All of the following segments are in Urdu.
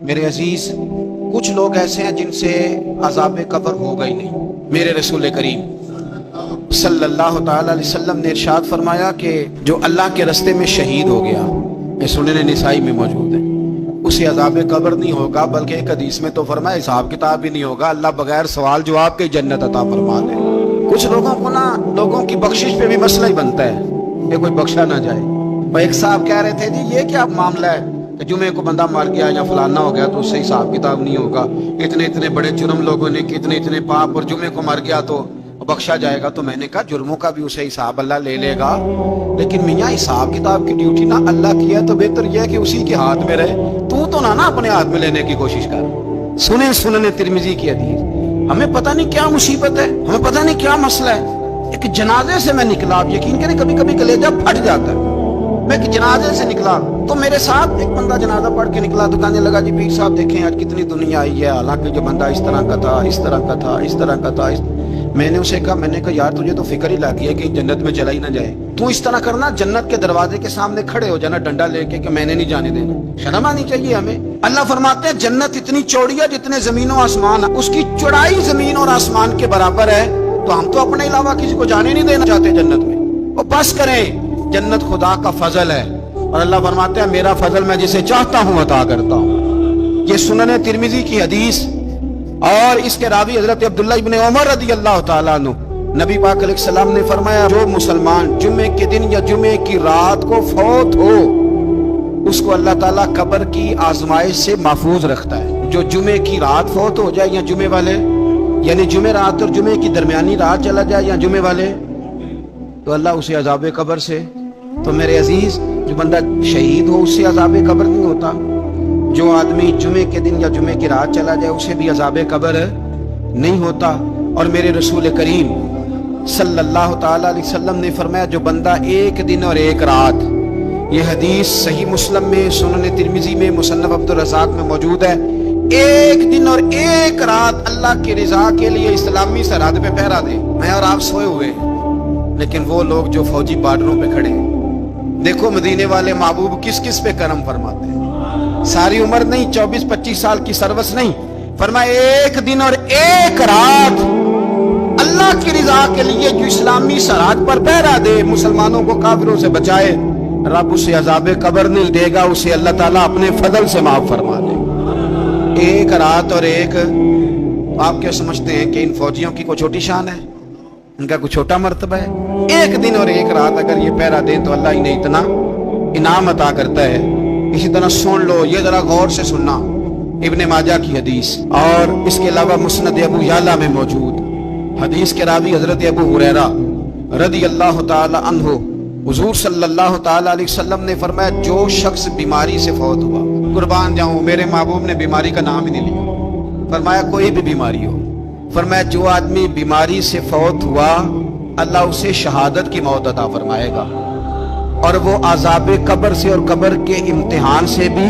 میرے عزیز، کچھ لوگ ایسے ہیں جن سے عذاب قبر ہوگا ہی نہیں۔ میرے رسول کریم صلی اللہ تعالی علیہ وسلم نے ارشاد فرمایا کہ جو اللہ کے راستے میں شہید ہو گیا، یہ سنن نسائی میں موجود ہے، اسے عذاب قبر نہیں ہوگا، بلکہ ایک حدیث میں تو فرمایا حساب کتاب بھی نہیں ہوگا، اللہ بغیر سوال جواب کے جنت عطا فرما دے۔ کچھ لوگوں کو لوگوں کی بخشش پہ بھی مسئلہ ہی بنتا ہے کہ کوئی بخشا نہ جائے۔ اور ایک صاحب کہہ رہے تھے جی یہ کیا معاملہ ہے کہ جمعے کو بندہ مر گیا یا فلانا ہو گیا تو اس سے حساب کتاب نہیں ہوگا، اتنے بڑے جرم لوگوں نے اتنے پاپ، اور جمعے کو مر گیا تو بخشا جائے گا۔ تو میں نے کہا جرموں کا بھی اسے حساب اللہ لے لے گا، لیکن میاں حساب کتاب کی ڈیوٹی نہ اللہ کی ہے تو بہتر یہ ہے کہ اسی کے ہاتھ میں رہے، تو نہ اپنے ہاتھ میں لینے کی کوشش کر۔ سنن ترمذی کی حدیث، ہمیں پتہ نہیں کیا مصیبت ہے، ہمیں پتہ نہیں کیا مسئلہ ہے۔ ایک جنازے سے میں نکلا، آپ یقین کریں کبھی کبھی کلیجہ پھٹ جاتا ہے۔ میں ایک جنازے سے نکلا تو میرے ساتھ ایک بندہ جنازہ پڑھ کے نکلا تو کہنے لگا جی پیر صاحب دیکھیں آج کتنی دنیا آئی ہے، حالانکہ جو بندہ اس طرح کا تھا، اس طرح کا تھا، اس طرح کا تھا۔ میں نے اسے کہا یار تجھے تو فکر ہی لگی ہے کہ جنت میں چلا ہی نہ جائے، تو اس طرح کرنا جنت کے دروازے کے سامنے کھڑے ہو جانا ڈنڈا لے کے کہ میں نے نہیں جانے دینا۔ شرم آنی چاہیے ہمیں۔ اللہ فرماتے ہیں جنت اتنی چوڑی ہے جتنے زمین و آسمان، اس کی چوڑائی زمین اور آسمان کے برابر ہے، تو ہم تو اپنے علاوہ کسی کو جانے نہیں دینا چاہتے جنت میں۔ وہ بس کریں، جنت خدا کا فضل ہے، اور اللہ فرماتے ہیں میرا فضل میں جسے چاہتا ہوں عطا کرتا ہوں۔ یہ سنن ترمذی کی حدیث، اور اس کے راوی حضرت عبداللہ ابن عمر رضی اللہ تعالیٰ عنہ، نبی پاک علیہ السلام نے فرمایا جو مسلمان جمعے کے دن یا جمعے کی رات کو فوت ہو، اس کو اللہ تعالیٰ قبر کی آزمائش سے محفوظ رکھتا ہے۔ جو جمعے کی رات فوت ہو جائے یا جمعے والے، یعنی جمعے رات اور جمعے کی درمیانی رات چلا جائے یا جمعے والے، تو اللہ اسے عذاب قبر سے، تو میرے عزیز جو بندہ شہید ہو اس سے عذاب قبر نہیں ہوتا، جو آدمی جمعے کے دن یا جمعے کی رات چلا جائے اسے بھی عذاب قبر نہیں ہوتا۔ اور میرے رسول کریم صلی اللہ تعالی علیہ وسلم نے فرمایا جو بندہ ایک دن اور ایک رات، یہ حدیث صحیح مسلم میں، سنن ترمذی میں، مصنف عبدالرزاق میں موجود ہے، ایک دن اور ایک رات اللہ کی رضا کے لیے اسلامی سرحد پہ پہرا دے۔ میں اور آپ سوئے ہوئے، لیکن وہ لوگ جو فوجی بارڈروں پہ کھڑے ہیں، دیکھو مدینے والے محبوب کس کس پہ کرم فرماتے ہیں۔ ساری عمر نہیں، 24-25 سال کی سروس نہیں، فرمایا ایک دن اور ایک رات اللہ کی رضا کے لیے جو اسلامی سرحد پر پہرا دے، مسلمانوں کو کافروں سے بچائے، رب اسے عذاب قبر نہیں دے گا، اسے اللہ تعالیٰ اپنے فضل سے معاف فرما دے۔ ایک رات اور ایک، آپ کیا سمجھتے ہیں کہ ان فوجیوں کی کوئی چھوٹی شان ہے؟ ان کا کوئی چھوٹا مرتبہ ہے؟ ایک دن اور ایک رات اگر یہ پہرا دیں تو اللہ انہیں اتنا انعام عطا کرتا ہے۔ اسی طرح سن لو، یہ ذرا غور سے سننا، ابن ماجہ کی حدیث، اور اس کے علاوہ مسند ابو یعلا میں موجود حدیث کے راوی حضرت ابو ہریرہ رضی اللہ تعالی عنہ، حضور صلی اللہ تعالی علیہ وسلم نے فرمایا جو شخص بیماری سے فوت ہوا، قربان جاؤں میرے محبوب نے بیماری کا نام ہی نہیں لیا، فرمایا کوئی بھی بیماری ہو، فرمایا جو آدمی بیماری سے فوت ہوا اللہ اسے شہادت کی موت عطا فرمائے گا، اور وہ عذاب قبر سے اور قبر کے امتحان سے بھی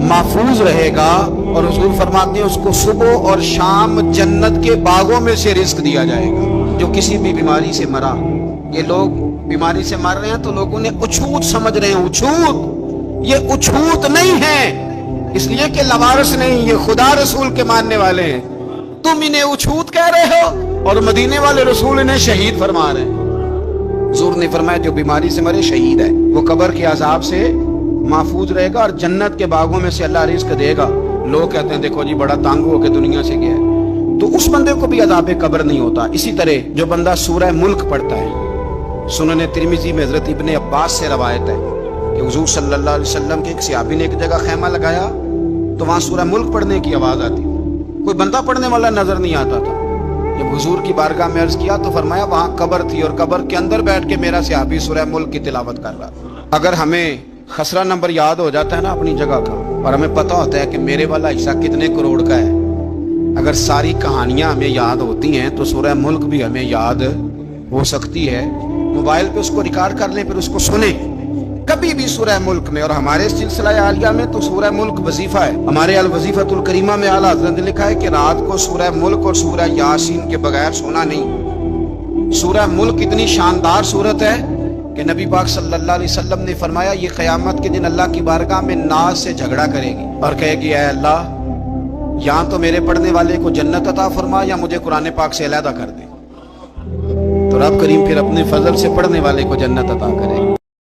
محفوظ رہے گا، اور حضور فرماتے ہیں اس کو صبح اور شام جنت کے باغوں میں سے رزق دیا جائے گا۔ جو کسی بھی بیماری سے مرا، یہ لوگ بیماری سے مر رہے ہیں تو لوگوں نے اچھوت سمجھ رہے ہیں، اچھوت، یہ اچھوت نہیں ہے، اس لیے کہ لوارث نہیں، یہ خدا رسول کے ماننے والے ہیں، تم انہیں اچھوت کہہ رہے ہو، اور مدینے والے رسول انہیں شہید فرما رہے ہیں۔ حضور نے فرمایا جو بیماری سے مرے شہید ہے، وہ قبر کے عذاب سے محفوظ رہے گا اور جنت کے باغوں میں سے اللہ رزق دے گا۔ لوگ کہتے ہیں دیکھو جی بڑا تنگ ہو کے دنیا سے گیا ہے، تو اس بندے کو بھی عذاب قبر نہیں ہوتا۔ اسی طرح جو بندہ سورہ ملک پڑھتا ہے، سنن ترمذی میں حضرت ابن عباس سے روایت ہے کہ حضور صلی اللہ علیہ وسلم کے ایک صحابی نے ایک جگہ خیمہ لگایا تو وہاں سورہ ملک پڑھنے کی آواز آتی، کوئی بندہ پڑھنے والا نظر نہیں آتا تھا۔ جب حضور کی بارگاہ میں عرض کیا تو فرمایا وہاں قبر تھی، اور قبر کے اندر بیٹھ کے میرا صحابی سورہ ملک کی تلاوت کر رہا تھا۔ اگر ہمیں خسرہ نمبر یاد ہو جاتا ہے نا اپنی جگہ کا، اور ہمیں پتہ ہوتا ہے کہ میرے والا حصہ کتنے کروڑ کا ہے، اگر ساری کہانیاں ہمیں یاد ہوتی ہیں تو سورہ ملک بھی ہمیں یاد ہو سکتی ہے۔ موبائل پہ اس کو ریکارڈ کر لیں، پھر اس کو سنیں کبھی بھی سورہ ملک میں۔ اور ہمارے سلسلہ عالیہ میں تو سورہ ملک وظیفہ ہے، ہمارے الوظیفۃ الکریمہ میں اعلیٰ حضرت نے لکھا ہے کہ رات کو سورہ ملک اور سورہ یاسین کے بغیر سونا نہیں۔ سورہ ملک اتنی شاندار سورت ہے کہ نبی پاک صلی اللہ علیہ وسلم نے فرمایا یہ قیامت کے دن اللہ کی بارگاہ میں ناز سے جھگڑا کرے گی اور کہے گی اے اللہ یہاں تو میرے پڑھنے والے کو جنت عطا فرما یا مجھے قرآن پاک سے علیحدہ کر دے. تو رب کریم پھر اپنے فضل سے پڑھنے والے کو جنت عطا کرے گی.